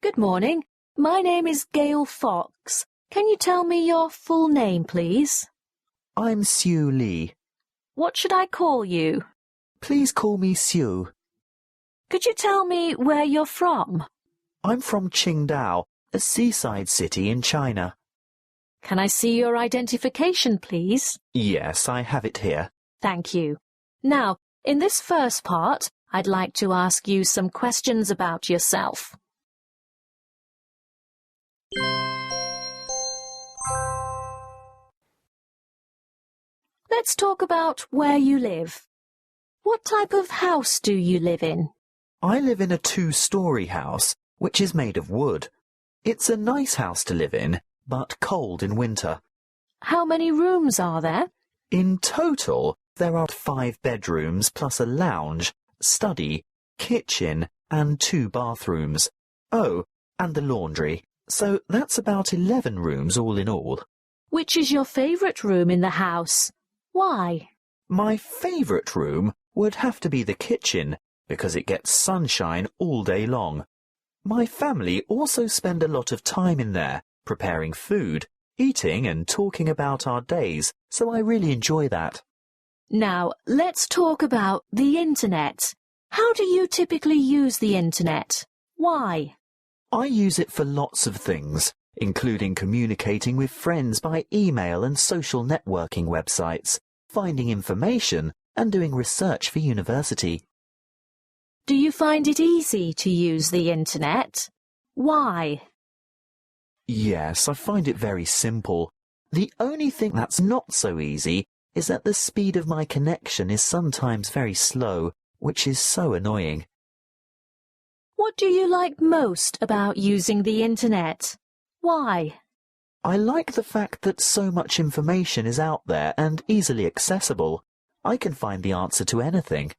Good morning. My name is Gail Fox. Can you tell me your full name, please? I'm Sue Lee. What should I call you? Please call me Sue. Could you tell me where you're from? I'm from Qingdao, a seaside city in China. Can I see your identification, please? Yes, I have it here. Thank you. Now, in this first part, I'd like to ask you some questions about yourself. Let's talk about where you live. What type of house do you live in? I live in a 2-story house, which is made of wood. It's a nice house to live in, but cold in winter. How many rooms are there? In total, there are 5 bedrooms plus a lounge, study, kitchen and 2 bathrooms. Oh, and the laundry. So that's about 11 rooms all in all. Which is your favourite room in the house? Why? My favourite room would have to be the kitchen, because it gets sunshine all day long. My family also spend a lot of time in there, preparing food, eating and talking about our days, so I really enjoy that. Now, let's talk about the internet. How do you typically use the internet? Why? I use it for lots of things, including communicating with friends by email and social networking websites, finding information and doing research for university. Do you find it easy to use the internet? Why? Yes, I find it very simple. The only thing that's not so easy is that the speed of my connection is sometimes very slow, which is so annoying. What do you like most about using the internet? Why? I like the fact that so much information is out there and easily accessible. I can find the answer to anything.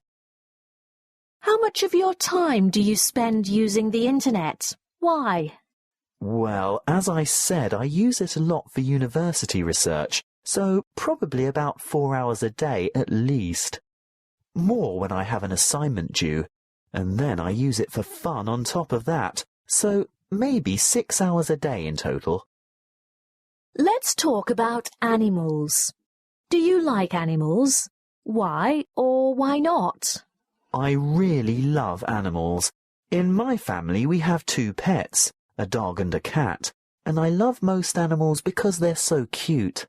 How much of your time do you spend using the internet? Why? Well, as I said, I use it a lot for university research, so probably about 4 hours a day at least. More when I have an assignment due, and then I use it for fun on top of that, so maybe 6 hours a day in total. Let's talk about animals. Do you like animals? Why or why not? I really love animals. In my family we have 2 pets, a dog and a cat, and I love most animals because they're so cute.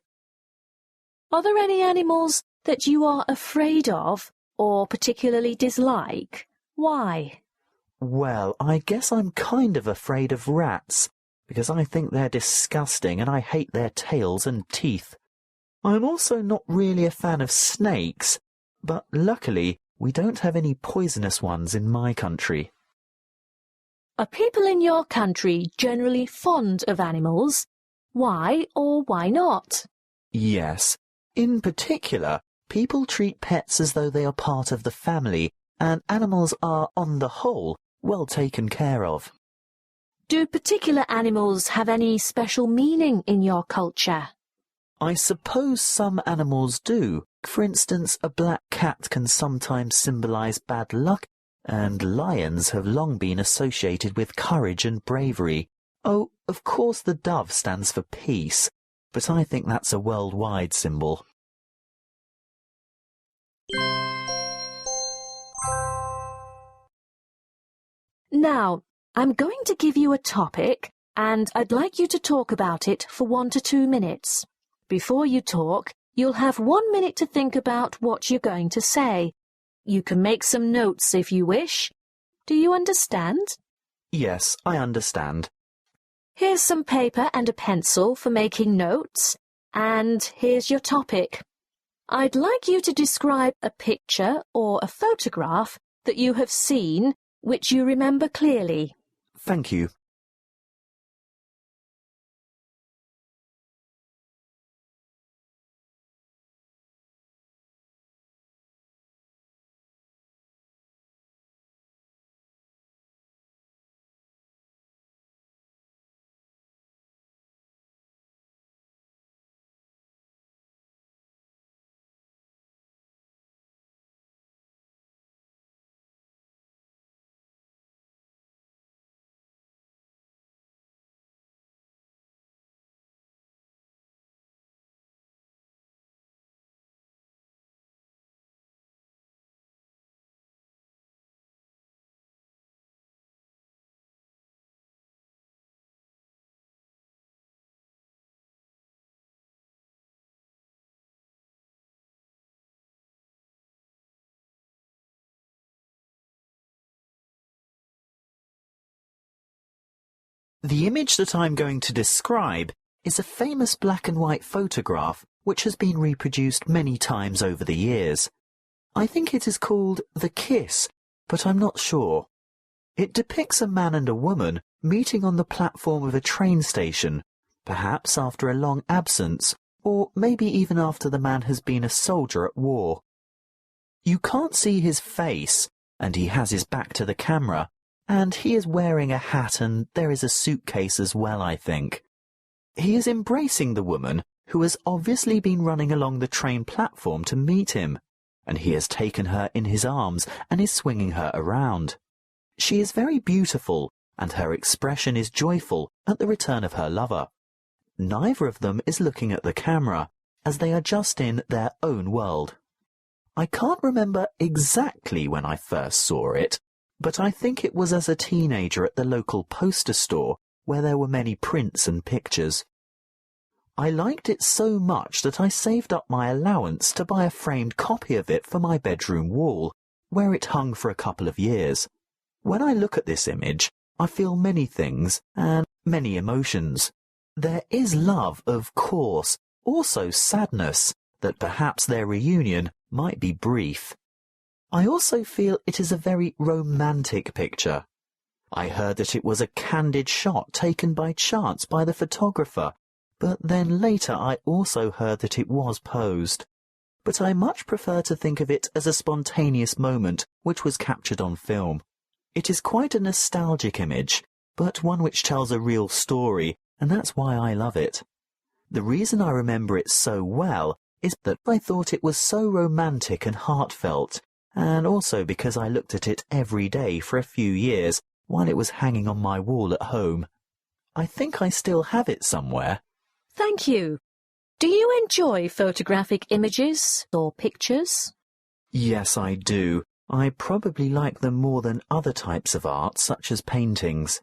Are there any animals that you are afraid of or particularly dislike? Why? Well, I guess I'm kind of afraid of rats, because I think they're disgusting and I hate their tails and teeth. I'm also not really a fan of snakes, but luckily we don't have any poisonous ones in my country. Are people in your country generally fond of animals? Why or why not? Yes. In particular, people treat pets as though they are part of the family, and animals are, on the whole, well taken care of. Do particular animals have any special meaning in your culture? I suppose some animals do. For instance, a black cat can sometimes symbolize bad luck, and lions have long been associated with courage and bravery. Oh, of course the dove stands for peace, but I think that's a worldwide symbol. Now, I'm going to give you a topic, and I'd like you to talk about it for 1 to 2 minutes. Before you talk, you'll have 1 minute to think about what you're going to say. You can make some notes if you wish. Do you understand? Yes, I understand. Here's some paper and a pencil for making notes, and here's your topic. I'd like you to describe a picture or a photograph that you have seen which you remember clearly. Thank you. The image that I'm going to describe is a famous black and white photograph which has been reproduced many times over the years. I think it is called The Kiss, but I'm not sure. It depicts a man and a woman meeting on the platform of a train station, perhaps after a long absence, or maybe even after the man has been a soldier at war. You can't see his face, and he has his back to the camera, and he is wearing a hat and there is a suitcase as well, I think. He is embracing the woman who has obviously been running along the train platform to meet him, and he has taken her in his arms and is swinging her around. She is very beautiful, and her expression is joyful at the return of her lover. Neither of them is looking at the camera, as they are just in their own world. I can't remember exactly when I first saw it, but I think it was as a teenager at the local poster store, where there were many prints and pictures. I liked it so much that I saved up my allowance to buy a framed copy of it for my bedroom wall, where it hung for a couple of years. When I look at this image, I feel many things and many emotions. There is love, of course, also sadness, that perhaps their reunion might be brief. I also feel it is a very romantic picture. I heard that it was a candid shot taken by chance by the photographer, but then later I also heard that it was posed. But I much prefer to think of it as a spontaneous moment which was captured on film. It is quite a nostalgic image, but one which tells a real story, and that's why I love it. The reason I remember it so well is that I thought it was so romantic and heartfelt, and also because I looked at it every day for a few years while it was hanging on my wall at home. I think I still have it somewhere. Thank you. Do you enjoy photographic images or pictures? Yes, I do. I probably like them more than other types of art, such as paintings.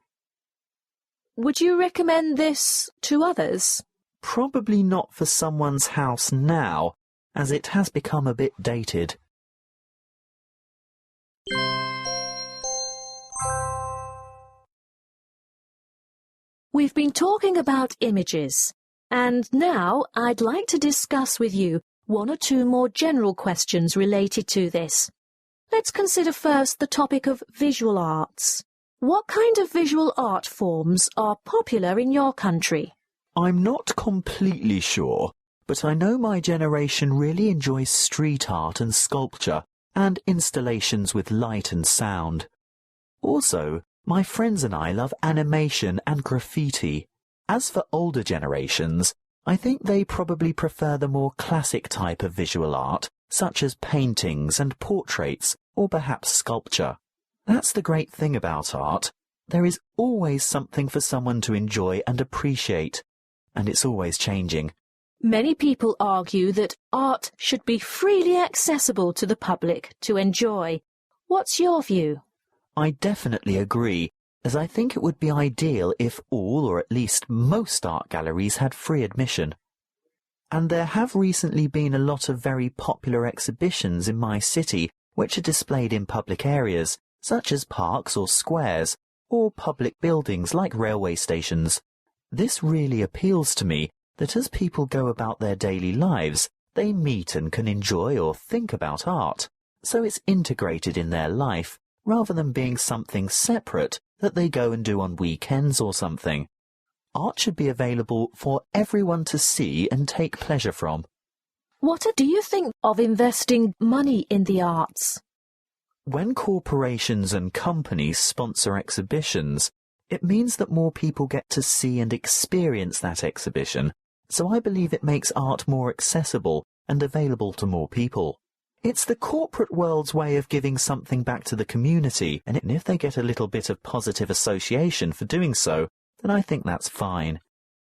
Would you recommend this to others? Probably not for someone's house now, as it has become a bit dated. We've been talking about images, and now I'd like to discuss with you one or two more general questions related to this. Let's consider first the topic of visual arts. What kind of visual art forms are popular in your country? I'm not completely sure, but I know my generation really enjoys street art and sculpture, and installations with light and sound. Also, my friends and I love animation and graffiti. As for older generations, I think they probably prefer the more classic type of visual art, such as paintings and portraits, or perhaps sculpture. That's the great thing about art. There is always something for someone to enjoy and appreciate, and it's always changing. Many people argue that art should be freely accessible to the public to enjoy. What's your view? I definitely agree, as I think it would be ideal if all or at least most art galleries had free admission. And there have recently been a lot of very popular exhibitions in my city which are displayed in public areas, such as parks or squares, or public buildings like railway stations. This really appeals to me, that as people go about their daily lives, they meet and can enjoy or think about art, so it's integrated in their life, rather than being something separate that they go and do on weekends or something. Art should be available for everyone to see and take pleasure from. What do you think of investing money in the arts? When corporations and companies sponsor exhibitions, it means that more people get to see and experience that exhibition, so I believe it makes art more accessible and available to more people. It's the corporate world's way of giving something back to the community, and if they get a little bit of positive association for doing so, then I think that's fine.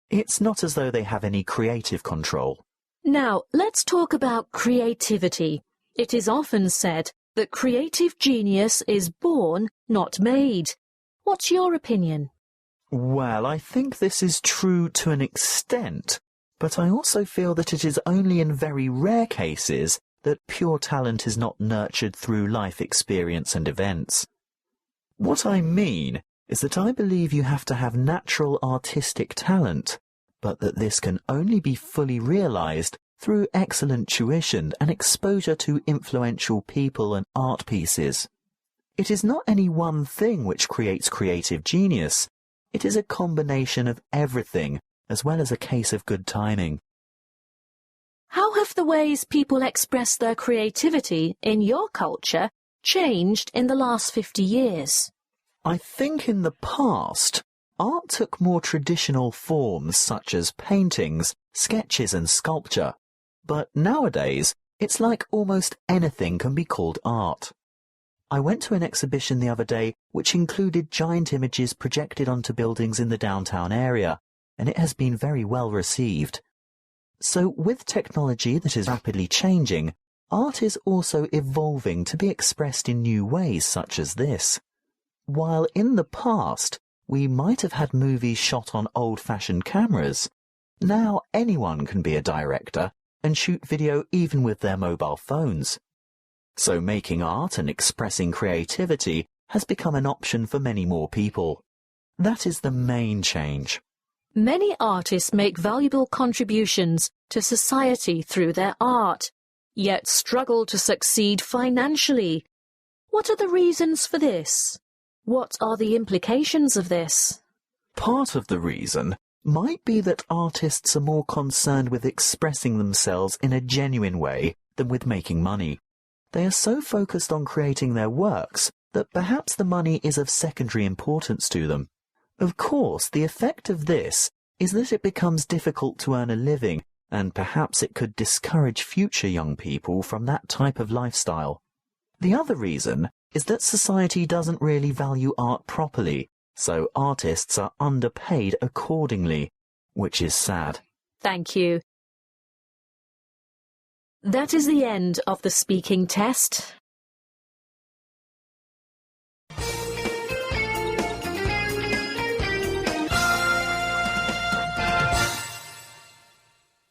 It's not as though they have any creative control. Now, let's talk about creativity. It is often said that creative genius is born, not made. What's your opinion? Well, I think this is true to an extent, but I also feel that it is only in very rare cases that pure talent is not nurtured through life experience and events. What I mean is that I believe you have to have natural artistic talent, but that this can only be fully realized through excellent tuition and exposure to influential people and art pieces. It is not any one thing which creates creative genius. It is a combination of everything, as well as a case of good timing. How have the ways people express their creativity in your culture changed in the last 50 years? I think in the past, art took more traditional forms such as paintings, sketches and sculpture. But nowadays, it's like almost anything can be called art. I went to an exhibition the other day which included giant images projected onto buildings in the downtown area, and it has been very well received. So with technology that is rapidly changing, art is also evolving to be expressed in new ways such as this. While in the past we might have had movies shot on old-fashioned cameras, now anyone can be a director and shoot video even with their mobile phones. So making art and expressing creativity has become an option for many more people. That is the main change. Many artists make valuable contributions to society through their art, yet struggle to succeed financially. What are the reasons for this? What are the implications of this? Part of the reason might be that artists are more concerned with expressing themselves in a genuine way than with making money. They are so focused on creating their works that perhaps the money is of secondary importance to them. Of course, the effect of this is that it becomes difficult to earn a living, and perhaps it could discourage future young people from that type of lifestyle. The other reason is that society doesn't really value art properly, so artists are underpaid accordingly, which is sad. Thank you. That is the end of the speaking test.